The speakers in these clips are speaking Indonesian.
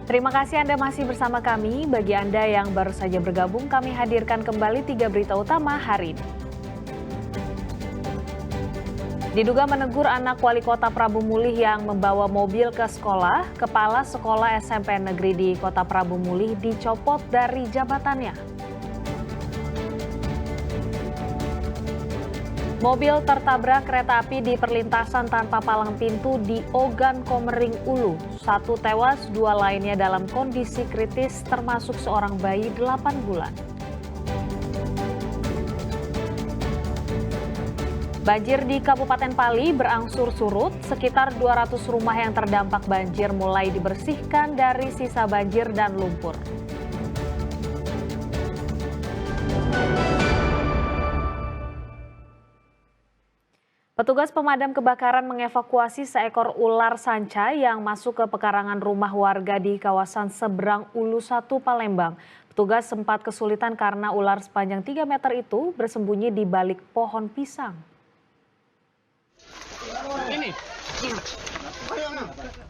Terima kasih Anda masih bersama kami. Bagi Anda yang baru saja bergabung, kami hadirkan kembali 3 berita utama hari ini. Diduga menegur anak wali kota Prabu Mulih yang membawa mobil ke sekolah, kepala sekolah SMP negeri di kota Prabu Mulih dicopot dari jabatannya. Mobil tertabrak kereta api di perlintasan tanpa palang pintu di Ogan Komering Ulu. 1 tewas, 2 lainnya dalam kondisi kritis termasuk seorang bayi 8 bulan. Banjir di Kabupaten Pali berangsur surut, sekitar 200 rumah yang terdampak banjir mulai dibersihkan dari sisa banjir dan lumpur. Petugas pemadam kebakaran mengevakuasi seekor ular sanca yang masuk ke pekarangan rumah warga di kawasan Seberang Ulu 1 Palembang. Petugas sempat kesulitan karena ular sepanjang 3 meter itu bersembunyi di balik pohon pisang.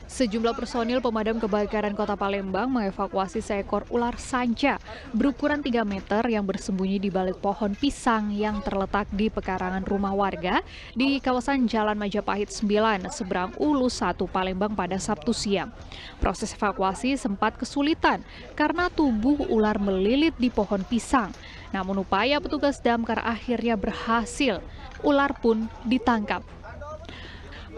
Sejumlah personil pemadam kebakaran Kota Palembang mengevakuasi seekor ular sanca berukuran 3 meter yang bersembunyi di balik pohon pisang yang terletak di pekarangan rumah warga di kawasan Jalan Majapahit 9, Seberang Ulu 1 Palembang pada Sabtu siang. Proses evakuasi sempat kesulitan karena tubuh ular melilit di pohon pisang. Namun upaya petugas damkar akhirnya berhasil. Ular pun ditangkap.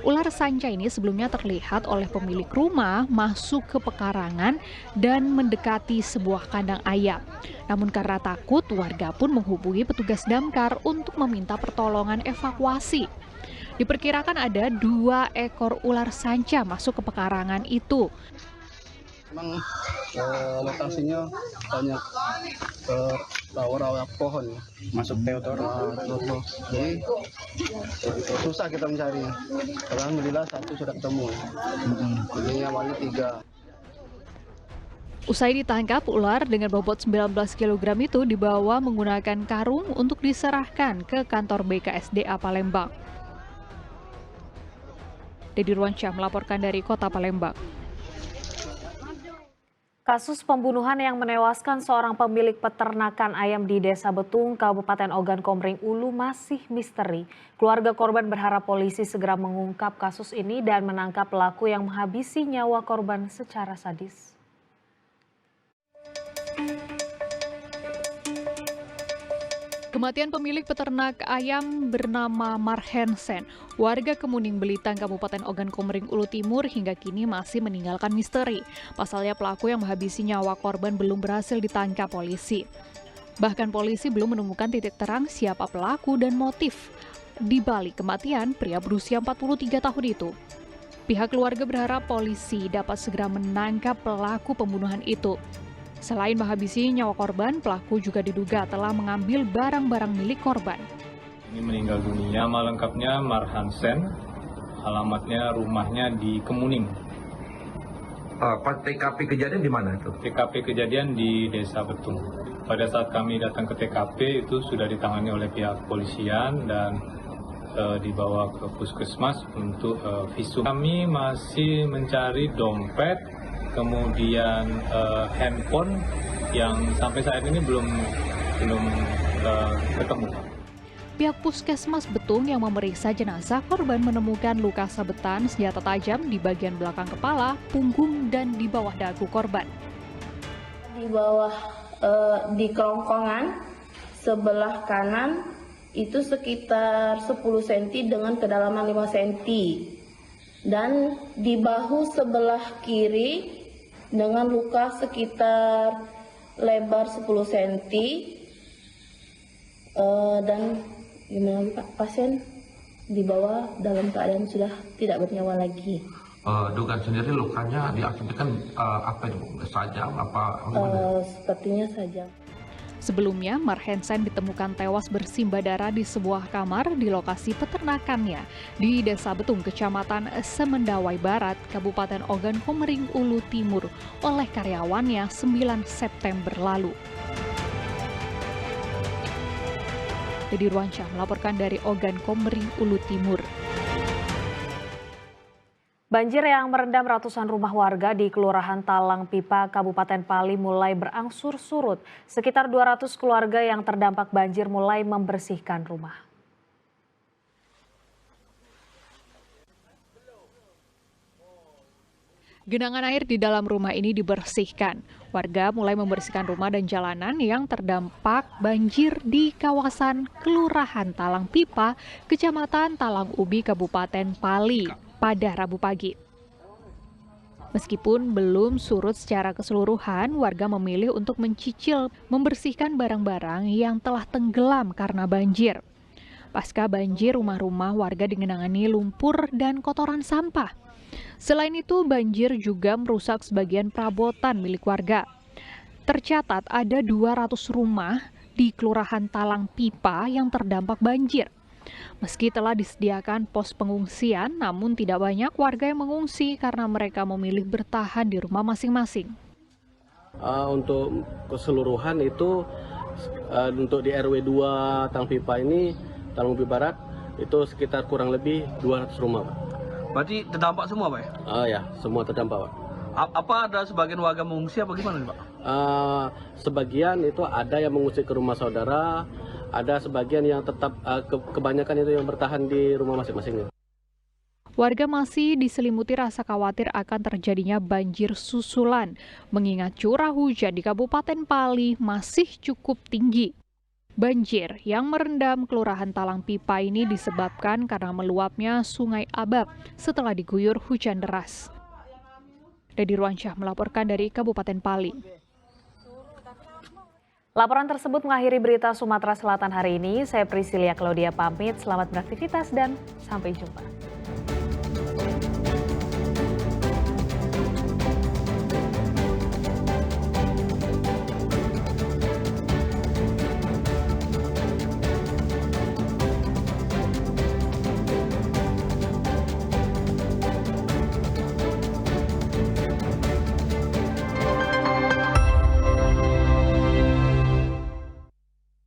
Ular sanca ini sebelumnya terlihat oleh pemilik rumah masuk ke pekarangan dan mendekati sebuah kandang ayam. Namun karena takut, warga pun menghubungi petugas damkar untuk meminta pertolongan evakuasi. Diperkirakan ada 2 ekor ular sanca masuk ke pekarangan itu. Memang lokasinya banyak rawa-rawa pohon ya. Masuk teotor. Jadi susah kita mencari. Alhamdulillah 1 sudah ketemu. Jadi awalnya 3. Usai ditangkap, ular dengan bobot 19 kg itu dibawa menggunakan karung untuk diserahkan ke kantor BKSDA Palembang. Dedi Ruansyah melaporkan dari Kota Palembang. Kasus pembunuhan yang menewaskan seorang pemilik peternakan ayam di Desa Betung, Kabupaten Ogan Komering Ulu masih misteri. Keluarga korban berharap polisi segera mengungkap kasus ini dan menangkap pelaku yang menghabisi nyawa korban secara sadis. Kematian pemilik peternak ayam bernama Marhensen, warga Kemuning Belitang, Kabupaten Ogan Komering Ulu Timur hingga kini masih meninggalkan misteri. Pasalnya pelaku yang menghabisi nyawa korban belum berhasil ditangkap polisi. Bahkan polisi belum menemukan titik terang siapa pelaku dan motif di balik kematian pria berusia 43 tahun itu. Pihak keluarga berharap polisi dapat segera menangkap pelaku pembunuhan itu. Selain menghabisi nyawa korban, pelaku juga diduga telah mengambil barang-barang milik korban. Ini meninggal dunia, nama lengkapnya Marhensen, alamatnya rumahnya di Kemuning. TKP kejadian di mana itu? TKP kejadian di Desa Betung. Pada saat kami datang ke TKP itu sudah ditangani oleh pihak kepolisian dan dibawa ke puskesmas untuk visum. Kami masih mencari dompet, kemudian handphone yang sampai saat ini belum ketemu. Pihak puskesmas Betung yang memeriksa jenazah korban menemukan luka sabetan senjata tajam di bagian belakang kepala, punggung, dan di bawah dagu korban. Di bawah di kerongkongan sebelah kanan itu sekitar 10 cm dengan kedalaman 5 cm. Dan di bahu sebelah kiri dengan luka sekitar lebar 10 cm dan gimana lagi Pak, pasien dibawa dalam keadaan sudah tidak bernyawa lagi. Dugaan sendiri lukanya diakibatkan apa itu? Sajam apa? Sepertinya sajam. Sebelumnya, Marhensen ditemukan tewas bersimbah darah di sebuah kamar di lokasi peternakannya di Desa Betung, Kecamatan Semendawai Barat, Kabupaten Ogan Komering Ulu Timur oleh karyawannya 9 September lalu. Dedi Ruansyah melaporkan dari Ogan Komering Ulu Timur. Banjir yang merendam ratusan rumah warga di Kelurahan Talang Pipa, Kabupaten Pali mulai berangsur surut. Sekitar 200 keluarga yang terdampak banjir mulai membersihkan rumah. Genangan air di dalam rumah ini dibersihkan. Warga mulai membersihkan rumah dan jalanan yang terdampak banjir di kawasan Kelurahan Talang Pipa, Kecamatan Talang Ubi, Kabupaten Pali pada Rabu pagi. Meskipun belum surut secara keseluruhan, warga memilih untuk mencicil membersihkan barang-barang yang telah tenggelam karena banjir. Pasca banjir, rumah-rumah warga digenangi lumpur dan kotoran sampah. Selain itu, banjir juga merusak sebagian perabotan milik warga. Tercatat ada 200 rumah di Kelurahan Talang Pipa yang terdampak banjir. Meski telah disediakan pos pengungsian, namun tidak banyak warga yang mengungsi karena mereka memilih bertahan di rumah masing-masing. Untuk keseluruhan itu, untuk di RW 2 Talang Pipa ini, Talang Ubi Barat, itu sekitar kurang lebih 200 rumah, Pak. Berarti terdampak semua, Pak? Ya, semua terdampak, Pak. Apa ada sebagian warga mengungsi apa gimana, Pak? Sebagian itu ada yang mengungsi ke rumah saudara, ada sebagian yang tetap, kebanyakan itu yang bertahan di rumah masing-masing. Warga masih diselimuti rasa khawatir akan terjadinya banjir susulan, mengingat curah hujan di Kabupaten Pali masih cukup tinggi. Banjir yang merendam Kelurahan Talang Pipa ini disebabkan karena meluapnya Sungai Abab setelah diguyur hujan deras. Dedi Ruansyah melaporkan dari Kabupaten Pali. Laporan tersebut mengakhiri berita Sumatera Selatan hari ini. Saya Priscilia Claudia pamit, selamat beraktivitas dan sampai jumpa.